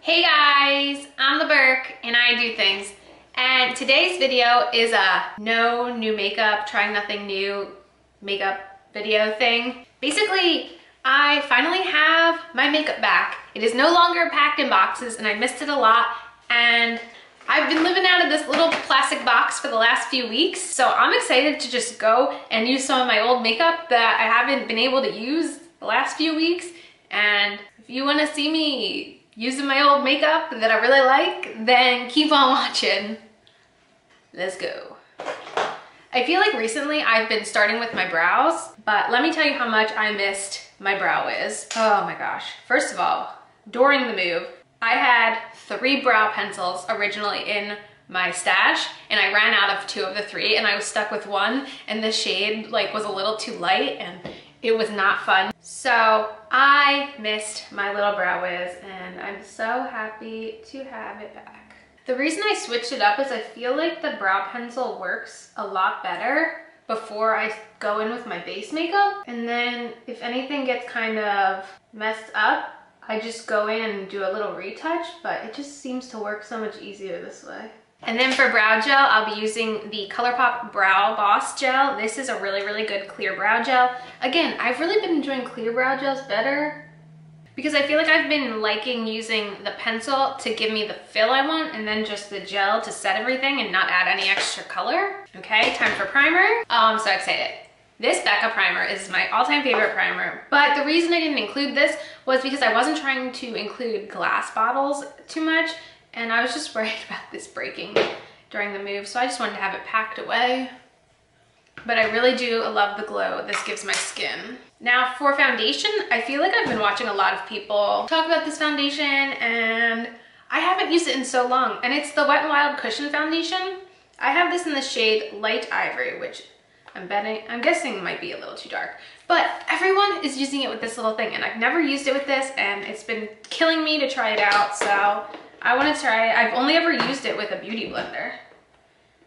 Hey guys, I'm the Burke and I do things. And today's video is a no new makeup, trying nothing new makeup video thing. Basically, I finally have my makeup back. It is no longer packed in boxes and I missed it a lot. And I've been living out of this little plastic box for the last few weeks. So I'm excited to just go and use some of my old makeup that I haven't been able to use the last few weeks. And if you want to see me using my old makeup that I really like, then keep on watching. Let's go. I feel like recently I've been starting with my brows, but let me tell you how much I missed my brow wiz. Oh my gosh. First of all, during the move, I had 3 brow pencils originally in my stash and I ran out of 2 of the 3 and I was stuck with 1 and the shade was a little too light and it was not fun. So I missed my little brow wiz and I'm so happy to have it back. The reason I switched it up is I feel like the brow pencil works a lot better before I go in with my base makeup. And then if anything gets kind of messed up, I just go in and do a little retouch, but it just seems to work so much easier this way. And then for brow gel, I'll be using the ColourPop Brow Boss Gel. This is a really good clear brow gel. Again, I've really been enjoying clear brow gels better because I feel like I've been liking using the pencil to give me the fill I want and then just the gel to set everything and not add any extra color. Okay, time for primer. Oh, I'm so excited. This Becca primer is my all-time favorite primer, but the reason I didn't include this was because I wasn't trying to include glass bottles too much. And I was just worried about this breaking during the move, so I just wanted to have it packed away. But I really do love the glow this gives my skin. Now for foundation, I feel like I've been watching a lot of people talk about this foundation and I haven't used it in so long. And it's the Wet n Wild Cushion Foundation. I have this in the shade Light Ivory, which I'm guessing might be a little too dark. But everyone is using it with this little thing and I've never used it with this and it's been killing me to try it out, so I want to try it. I've only ever used it with a beauty blender.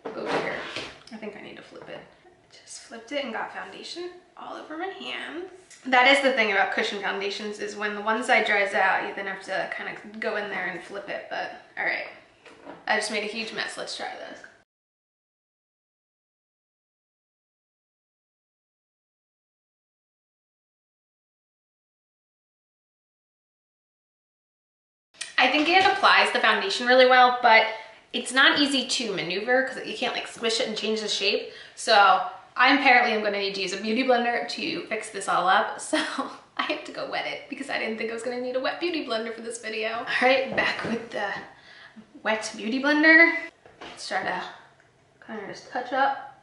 Over here. I think I need to flip it. Just flipped it and got foundation all over my hands. That is the thing about cushion foundations, is when the one side dries out, you then have to kind of go in there and flip it. But all right, I just made a huge mess. Let's try this. I think it applies the foundation really well, but it's not easy to maneuver because you can't squish it and change the shape. So I apparently am going to need to use a beauty blender to fix this all up. So I have to go wet it because I didn't think I was going to need a wet beauty blender for this video. All right, back with the wet beauty blender. Let's try to kind of just touch up.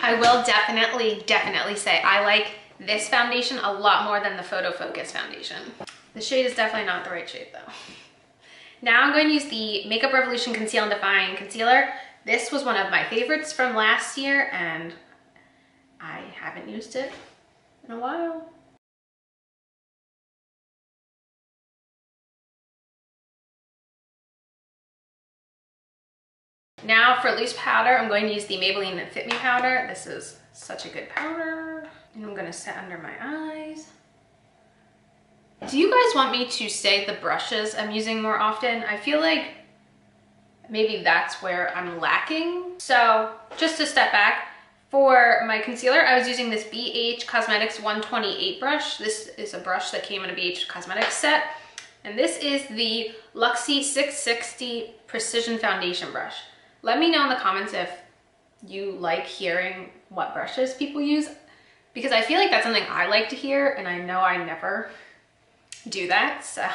I will definitely say I like this foundation a lot more than the Photo Focus foundation. The shade is definitely not the right shade though. Now I'm going to use the Makeup Revolution Conceal and Define Concealer. This was one of my favorites from last year and I haven't used it in a while. Now for loose powder, I'm going to use the Maybelline Fit Me powder. This is such a good powder. And I'm gonna set under my eyes. Do you guys want me to say the brushes I'm using more often? I feel like maybe that's where I'm lacking. So just to step back, for my concealer, I was using this BH Cosmetics 128 brush. This is a brush that came in a BH Cosmetics set. And this is the Luxie 660 Precision Foundation brush. Let me know in the comments if you like hearing what brushes people use, because I feel like that's something I like to hear and I know I never do that. So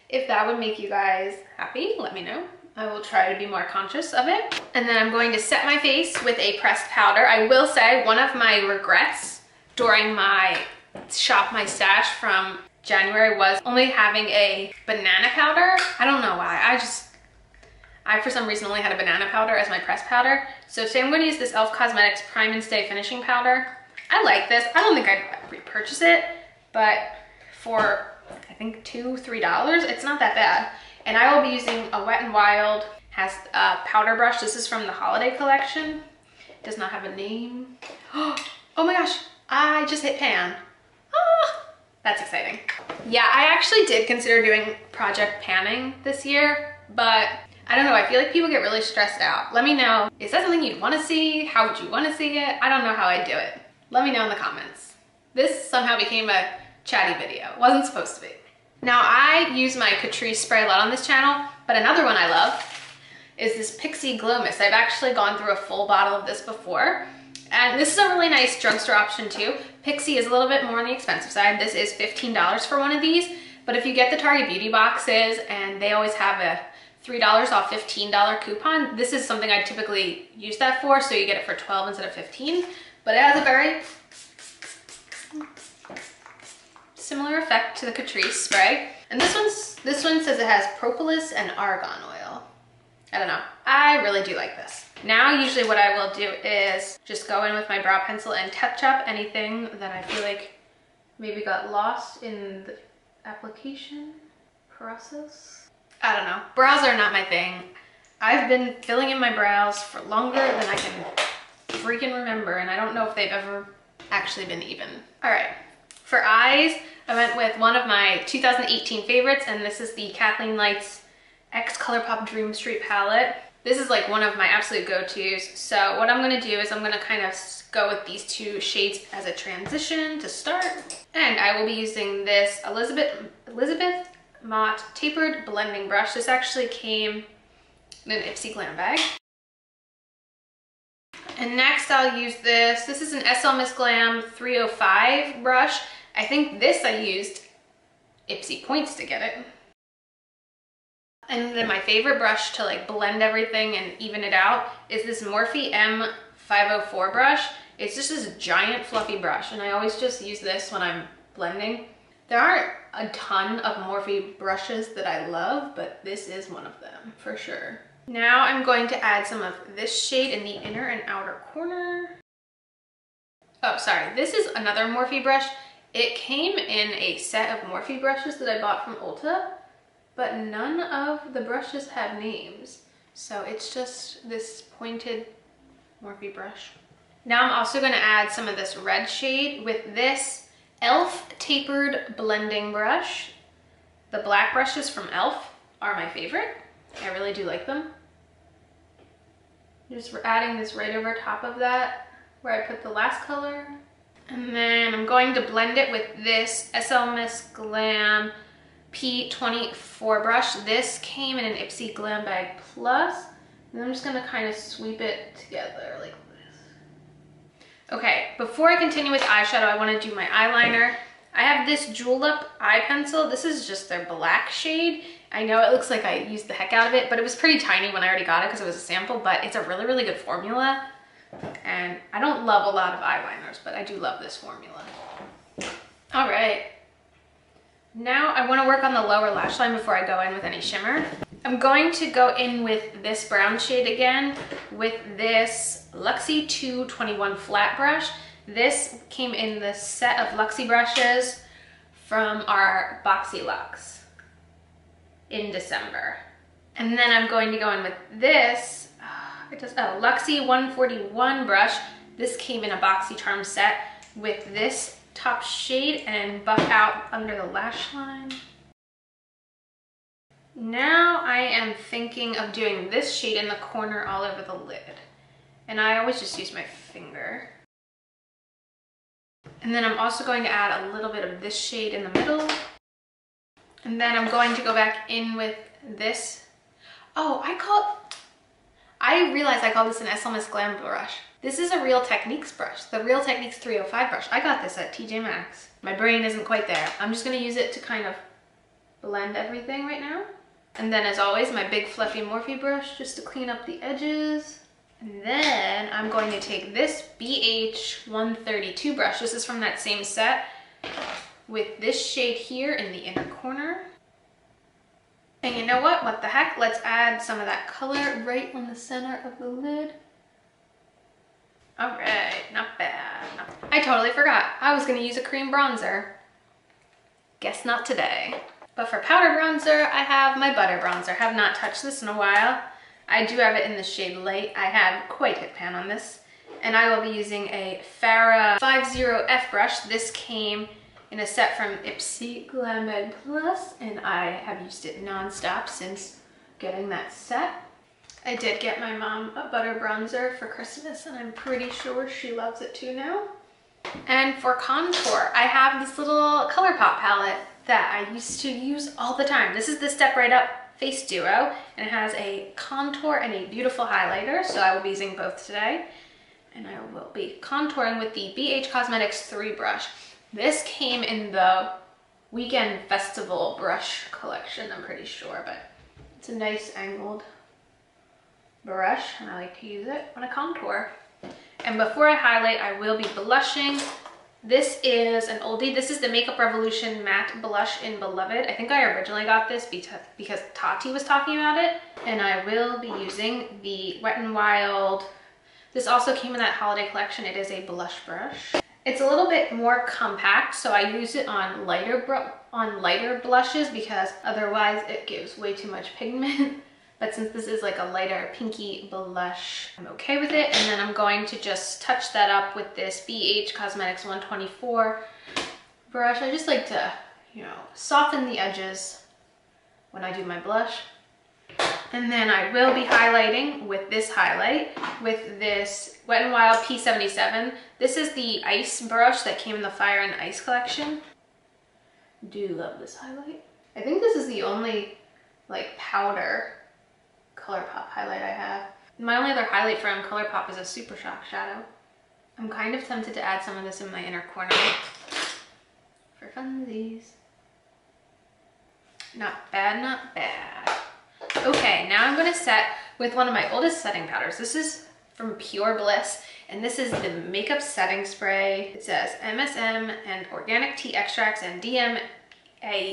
if that would make you guys happy, let me know. I will try to be more conscious of it. And then I'm going to set my face with a pressed powder. I will say one of my regrets during my shop my stash from January was only having a banana powder. I don't know why. I for some reason only had a banana powder as my pressed powder. So today I'm going to use this e.l.f. Cosmetics Prime and Stay Finishing Powder. I like this. I don't think I'd repurchase it, but for I think $2–3, it's not that bad. And I will be using a Wet n Wild has a powder brush. This is from the holiday collection. It does not have a name. Oh my gosh, I just hit pan. Ah, That's exciting. Yeah, I actually did consider doing project panning this year, but I don't know, I feel like people get really stressed out. Let me know, is that something you'd want to see? How would you want to see it? I don't know how I'd do it. Let me know in the comments. This somehow became a chatty video. It wasn't supposed to be. Now I use my Catrice spray a lot on this channel, but another one I love is this Pixie Glow Mist. I've actually gone through a full bottle of this before. And this is a really nice drugstore option too. Pixie is a little bit more on the expensive side. This is $15 for one of these, but if you get the Target Beauty boxes and they always have a $3 off $15 coupon, this is something I typically use that for, so you get it for 12 instead of 15. But it has a very similar effect to the Catrice spray. And this one says it has propolis and argan oil. I don't know, I really do like this. Now, usually what I will do is just go in with my brow pencil and touch up anything that I feel like maybe got lost in the application process. I don't know, brows are not my thing. I've been filling in my brows for longer than I can freaking remember, and I don't know if they've ever actually been even. All right, for eyes, I went with one of my 2018 favorites, and this is the Kathleen Lights X ColourPop Dream Street palette. This is like one of my absolute go-tos. So what I'm gonna do is I'm gonna kind of go with these two shades as a transition to start. And I will be using this Elizabeth Mott Tapered Blending Brush. This actually came in an Ipsy Glam bag. And next I'll use this. This is an SL Miss Glam 305 brush. I think this I used Ipsy points to get it. And then my favorite brush to like blend everything and even it out is this Morphe M504 brush. It's just this giant fluffy brush, and I always just use this when I'm blending. There aren't a ton of Morphe brushes that I love, but this is one of them for sure. Now I'm going to add some of this shade in the inner and outer corner. Oh, sorry, this is another Morphe brush. It came in a set of Morphe brushes that I bought from Ulta, but none of the brushes have names. So it's just this pointed Morphe brush. Now I'm also gonna add some of this red shade with this e.l.f. Tapered Blending Brush. The black brushes from e.l.f. are my favorite. I really do like them. Just adding this right over top of that where I put the last color. And then I'm going to blend it with this SL Miss Glam P24 brush. This came in an Ipsy Glam Bag Plus. And I'm just gonna kind of sweep it together like this. Okay, before I continue with eyeshadow, I wanna do my eyeliner. I have this Jewel Up eye pencil. This is just their black shade. I know it looks like I used the heck out of it, but it was pretty tiny when I already got it because it was a sample, but it's a really, really good formula. And I don't love a lot of eyeliners, but I do love this formula. All right. Now I want to work on the lower lash line before I go in with any shimmer. I'm going to go in with this brown shade again with this Luxie 221 flat brush. This came in the set of Luxie brushes from our Boxy Luxe in December. And then I'm going to go in with this, Luxie 141 brush. This came in a BoxyCharm set with this top shade and buff out under the lash line. Now I am thinking of doing this shade in the corner all over the lid. And I always just use my finger. And then I'm also going to add a little bit of this shade in the middle. And then I'm going to go back in with this. Oh, I realized I call this an SL Miss Glam brush. This is a Real Techniques brush, the Real Techniques 305 brush. I got this at TJ Maxx. My brain isn't quite there. I'm just gonna use it to kind of blend everything right now. And then as always, my big fluffy Morphe brush just to clean up the edges. And then I'm going to take this BH 132 brush. This is from that same set with this shade here in the inner corner. And you know what? What the heck? Let's add some of that color right on the center of the lid. All right, not bad. I totally forgot. I was gonna use a cream bronzer. Guess not today. But for powder bronzer, I have my butter bronzer. Have not touched this in a while. I do have it in the shade Light. I have quite hit pan on this. And I will be using a Farrah 50F brush. This came in a set from Ipsy Glam Med Plus, and I have used it non-stop since getting that set. I did get my mom a butter bronzer for Christmas, and I'm pretty sure she loves it too now. And for contour, I have this little ColourPop palette that I used to use all the time. This is the Step Right Up Face Duo, and it has a contour and a beautiful highlighter, so I will be using both today. And I will be contouring with the BH Cosmetics 3 brush. This came in the Weekend Festival brush collection, I'm pretty sure, but it's a nice angled brush, and I like to use it when I contour. And before I highlight, I will be blushing. This is an oldie. This is the Makeup Revolution Matte Blush in Beloved. I think I originally got this because Tati was talking about it. And I will be using the Wet n Wild. This also came in that holiday collection. It is a blush brush. It's a little bit more compact, so I use it on lighter blushes because otherwise it gives way too much pigment. But since this is like a lighter pinky blush, I'm okay with it. And then I'm going to just touch that up with this BH Cosmetics 124 brush. I just like to, you know, soften the edges when I do my blush. And then I will be highlighting with this highlight, with this Wet n Wild P77. This is the ice brush that came in the Fire and Ice collection. Do love this highlight. I think this is the only like powder ColourPop highlight I have. My only other highlight from ColourPop is a Super Shock shadow. I'm kind of tempted to add some of this in my inner corner for funsies. Not bad, not bad. Okay, now I'm gonna set with one of my oldest setting powders. This is from Pure Bliss, and this is the makeup setting spray. It says MSM and organic tea extracts and DMA.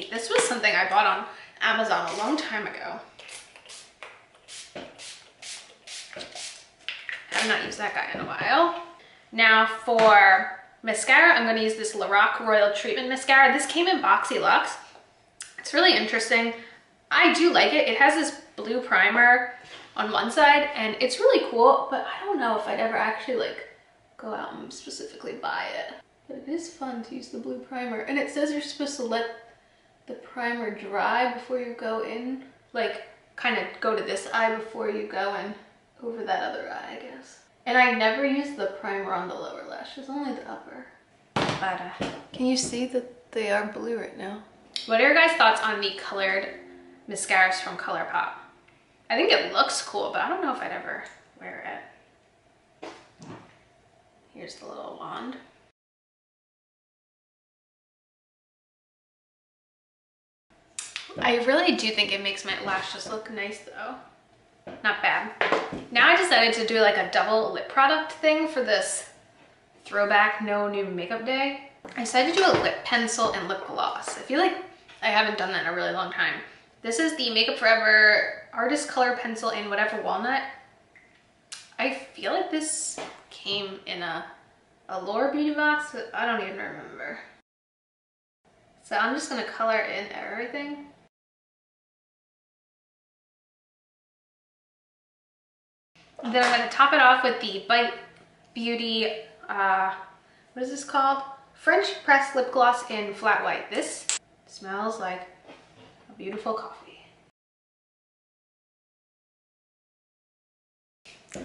This was something I bought on Amazon a long time ago. I have not used that guy in a while. Now for mascara, I'm gonna use this Lorac Royal Treatment Mascara. This came in Boxy Luxe. It's really interesting. I do like it. It has this blue primer on one side, and it's really cool, but I don't know if I'd ever actually like go out and specifically buy it. But it is fun to use the blue primer. And it says you're supposed to let the primer dry before you go in. Like, kind of go to this eye before you go in over that other eye, I guess. And I never use the primer on the lower lashes, only the upper. But can you see that they are blue right now? What are your guys' thoughts on the colored mascaras from ColourPop? I think it looks cool, but I don't know if I'd ever wear it. Here's the little wand. I really do think it makes my lashes look nice though. Not bad. Now I decided to do like a double lip product thing for this throwback no new makeup day. I decided to do a lip pencil and lip gloss. I feel like I haven't done that in a really long time. This is the Makeup Forever Artist Color Pencil in Whatever Walnut. I feel like this came in a Laura Beauty box, but I don't even remember. So I'm just gonna color in everything. And then I'm gonna top it off with the Bite Beauty, what is this called? French Press Lip Gloss in Flat White. This smells like a beautiful coffee.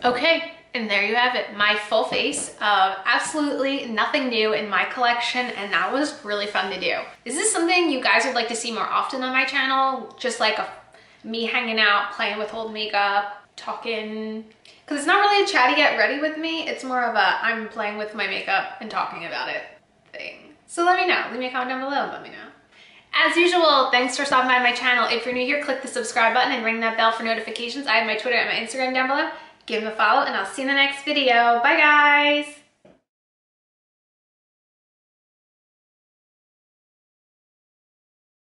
Okay, and there you have it. My full face of absolutely nothing new in my collection, and that was really fun to do. Is this something you guys would like to see more often on my channel? Just like me hanging out, playing with old makeup, talking? Because it's not really a chatty get ready with me. It's more of a I'm playing with my makeup and talking about it thing. So let me know. Leave me a comment down below and let me know. As usual, thanks for stopping by my channel. If you're new here, click the subscribe button and ring that bell for notifications. I have my Twitter and my Instagram down below. Give them a follow, and I'll see you in the next video. Bye, guys.